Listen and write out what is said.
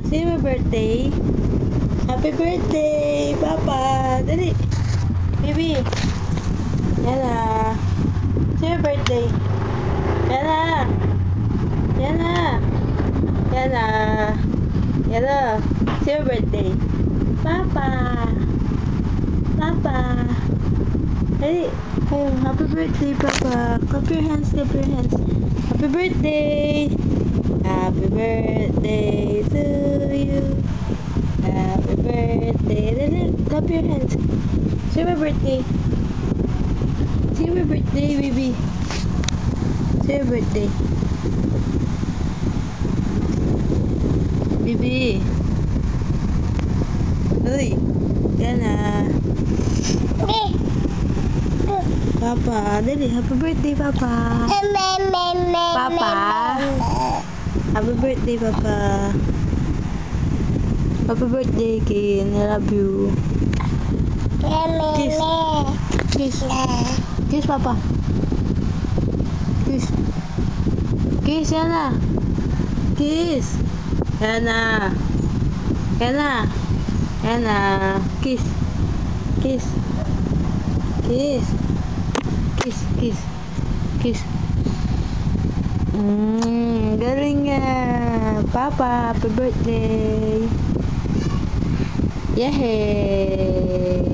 Say my birthday. Happy birthday, Papa. Dali. Baby. Yan na. Say my birthday. Yan na. Yan na. Yan na. Yan na. Say my birthday. Papa. Papa. Dali. Oh, happy birthday, Papa. Clap your hands, clap your hands. Happy birthday. Happy birthday to you. Happy birthday. Dali, clap your hands. Say my birthday. Say my birthday, baby. Say my birthday. Baby. Uy. Yan na. Papa, dali. Happy birthday, Papa. Papa. Happy birthday, Papa. Happy birthday, Ken. I love you. Kiss. Kiss. Kiss, Papa. Kiss. Kiss, yan na. Kiss. Yan na. Yan na. Yan na. Kiss. Kiss. Kiss. Kiss. Kiss. Kiss. Galing nga. Papa, happy birthday. Yay!